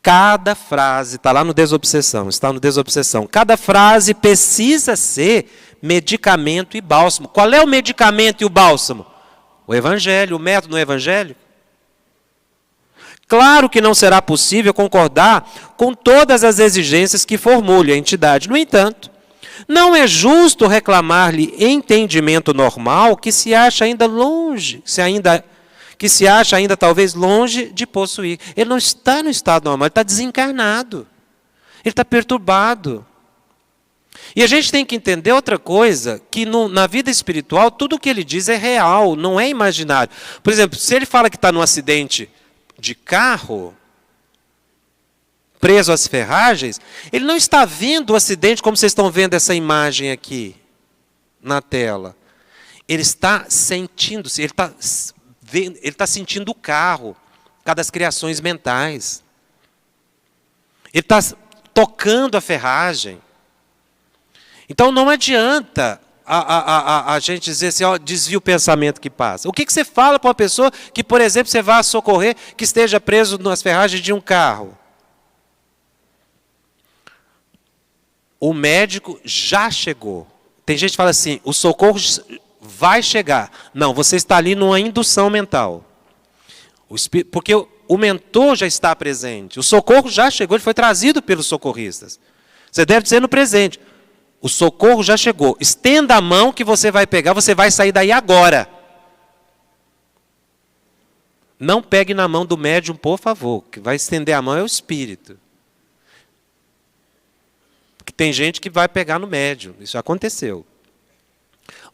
S1: Cada frase, está lá no Desobsessão, está no Desobsessão. Cada frase precisa ser medicamento e bálsamo. Qual é o medicamento e o bálsamo? O Evangelho, o método no Evangelho. Claro que não será possível concordar com todas as exigências que formule a entidade. No entanto, não é justo reclamar-lhe entendimento normal que se acha ainda longe, que se acha ainda talvez longe de possuir. Ele não está no estado normal, ele está desencarnado. Ele está perturbado. E a gente tem que entender outra coisa, que na vida espiritual, tudo o que ele diz é real, não é imaginário. Por exemplo, se ele fala que está num acidente de carro, preso às ferragens, ele não está vendo o acidente como vocês estão vendo essa imagem aqui na tela. Ele está sentindo-se, ele está sentindo o carro, cada das criações mentais. Ele está tocando a ferragem. Então não adianta a gente dizer assim, ó, desvia o pensamento que passa. O que você fala para uma pessoa que, por exemplo, você vá socorrer, que esteja preso nas ferragens de um carro? O médico já chegou. Tem gente que fala assim, o socorro vai chegar. Não, você está ali numa indução mental. Porque o mentor já está presente. O socorro já chegou, ele foi trazido pelos socorristas. Você deve dizer no presente, o socorro já chegou. Estenda a mão que você vai pegar, você vai sair daí agora. Não pegue na mão do médium, por favor. Que vai estender a mão é o espírito. Porque tem gente que vai pegar no médium. Isso aconteceu.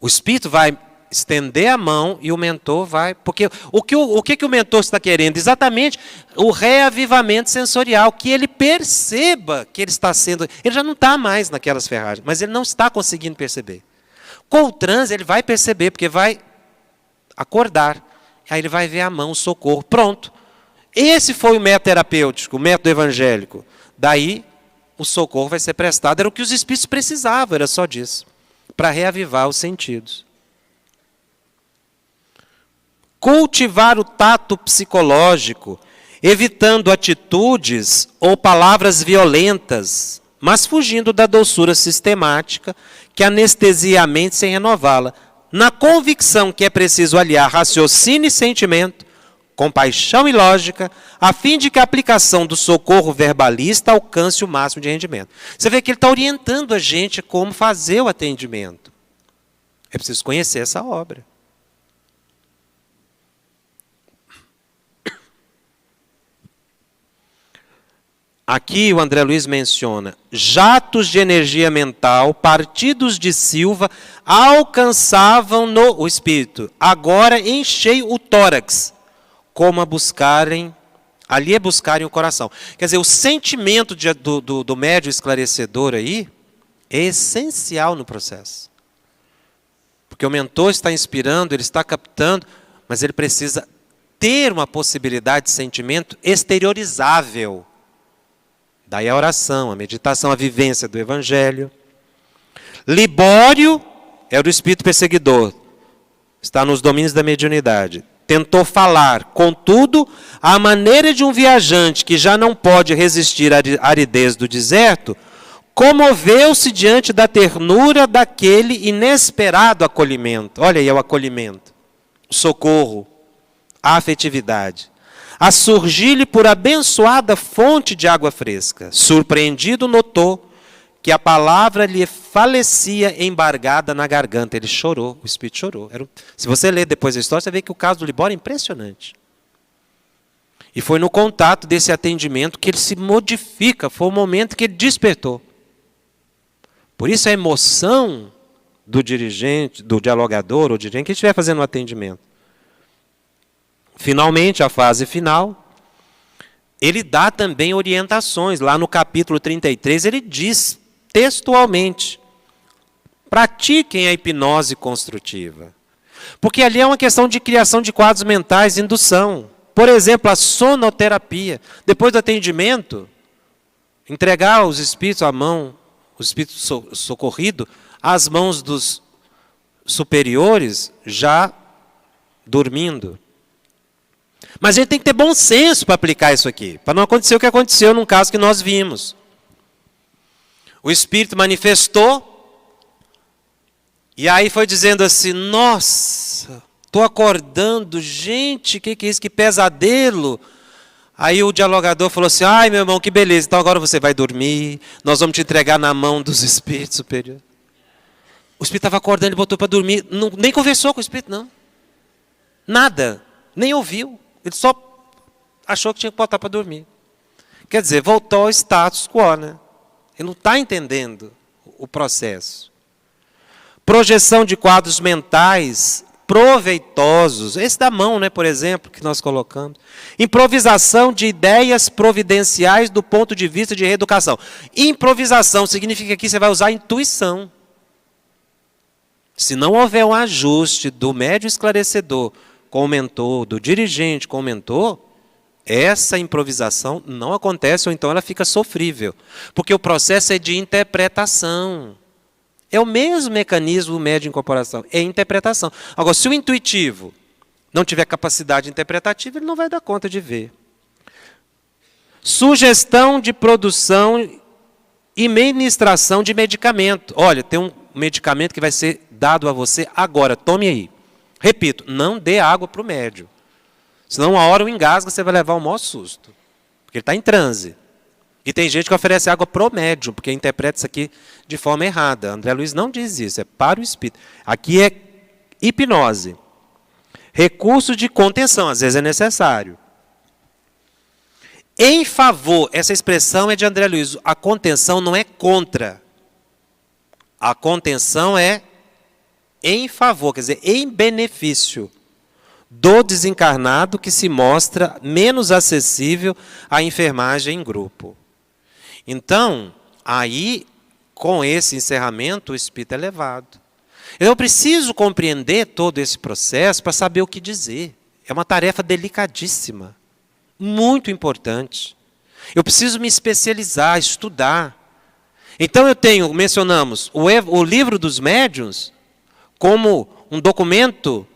S1: O espírito vai estender a mão e o mentor vai... Porque o que o mentor está querendo? Exatamente o reavivamento sensorial, que ele perceba que ele está sendo... Ele já não está mais naquelas ferragens, mas ele não está conseguindo perceber. Com o transe ele vai perceber, porque vai acordar. Aí ele vai ver a mão, o socorro. Pronto. Esse foi o método terapêutico, o método evangélico. Daí o socorro vai ser prestado. Era o que os espíritos precisavam, era só disso. Para reavivar os sentidos. Cultivar o tato psicológico, evitando atitudes ou palavras violentas, mas fugindo da doçura sistemática que anestesia a mente sem renová-la, na convicção que é preciso aliar raciocínio e sentimento, compaixão e lógica, a fim de que a aplicação do socorro verbalista alcance o máximo de rendimento. Você vê que ele está orientando a gente como fazer o atendimento. É preciso conhecer essa obra. Aqui o André Luiz menciona, jatos de energia mental, partidos de Silva, alcançavam o espírito. Agora enchei o tórax, como a buscarem Ali é buscarem o coração. Quer dizer, o sentimento do médium esclarecedor aí é essencial no processo. Porque o mentor está inspirando, ele está captando, mas ele precisa ter uma possibilidade de sentimento exteriorizável. Daí a oração, a meditação, a vivência do Evangelho. Libório era o espírito perseguidor. Está nos domínios da mediunidade. Tentou falar, contudo, à maneira de um viajante que já não pode resistir à aridez do deserto, comoveu-se diante da ternura daquele inesperado acolhimento. Olha aí, é o acolhimento, o socorro, a afetividade. A surgir-lhe por abençoada fonte de água fresca. Surpreendido, notou que a palavra lhe falecia embargada na garganta. Ele chorou, o espírito chorou. Se você ler depois a história, você vê que o caso do Libório é impressionante. E foi no contato desse atendimento que ele se modifica, foi o momento que ele despertou. Por isso a emoção do dirigente, do dialogador, ou dirigente, que estiver fazendo o atendimento. Finalmente, a fase final, ele dá também orientações. Lá no capítulo 33, ele diz textualmente, pratiquem a hipnose construtiva. Porque ali é uma questão de criação de quadros mentais, indução. Por exemplo, a sonoterapia. Depois do atendimento, entregar os espíritos à mão, o espírito socorrido, às mãos dos superiores, já dormindo. Mas a gente tem que ter bom senso para aplicar isso aqui, para não acontecer o que aconteceu num caso que nós vimos. O espírito manifestou, e aí foi dizendo assim, nossa, estou acordando, gente, o que é isso, que pesadelo. Aí o dialogador falou assim, ai meu irmão, que beleza, então agora você vai dormir, nós vamos te entregar na mão dos espíritos superiores. O espírito estava acordando, ele botou para dormir, nem conversou com o espírito, não. Nada, nem ouviu. Ele só achou que tinha que botar para dormir. Quer dizer, voltou ao status quo, né? Ele não está entendendo o processo. Projeção de quadros mentais proveitosos. Esse da mão, né, por exemplo, que nós colocamos. Improvisação de ideias providenciais do ponto de vista de reeducação. Improvisação significa que você vai usar a intuição. Se não houver um ajuste do médium esclarecedor com o mentor, do dirigente com o mentor, essa improvisação não acontece, ou então ela fica sofrível. Porque o processo é de interpretação. É o mesmo mecanismo do médium de incorporação, é interpretação. Agora, se o intuitivo não tiver capacidade interpretativa, ele não vai dar conta de ver. Sugestão de produção e ministração de medicamento. Olha, tem um medicamento que vai ser dado a você agora, tome aí. Repito, não dê água para o médium. Senão uma hora o engasga, você vai levar o maior susto. Porque ele está em transe. E tem gente que oferece água para o médium, porque interpreta isso aqui de forma errada. André Luiz não diz isso, é para o espírito. Aqui é hipnose. Recurso de contenção, às vezes é necessário. Em favor, essa expressão é de André Luiz, a contenção não é contra. A contenção é em favor, quer dizer, em benefício do desencarnado que se mostra menos acessível à enfermagem em grupo. Então, aí, com esse encerramento, o espírito é levado. Eu preciso compreender todo esse processo para saber o que dizer. É uma tarefa delicadíssima, muito importante. Eu preciso me especializar, estudar. Então mencionamos o livro dos médiuns como um documento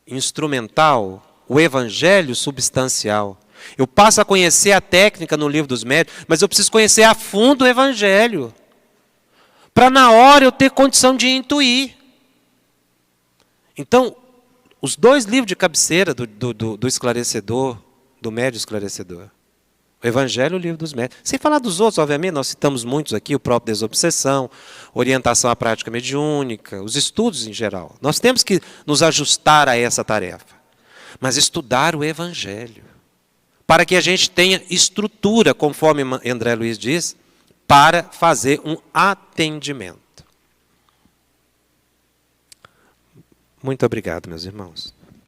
S1: instrumental, o evangelho substancial. Eu passo a conhecer a técnica no livro dos médiuns, mas eu preciso conhecer a fundo o evangelho, para na hora eu ter condição de intuir. Então, os dois livros de cabeceira do esclarecedor, do médium esclarecedor, o Evangelho e o Livro dos Médiuns. Sem falar dos outros, obviamente, nós citamos muitos aqui, o próprio Desobsessão, orientação à prática mediúnica, os estudos em geral. Nós temos que nos ajustar a essa tarefa. Mas estudar o Evangelho, para que a gente tenha estrutura, conforme André Luiz diz, para fazer um atendimento. Muito obrigado, meus irmãos.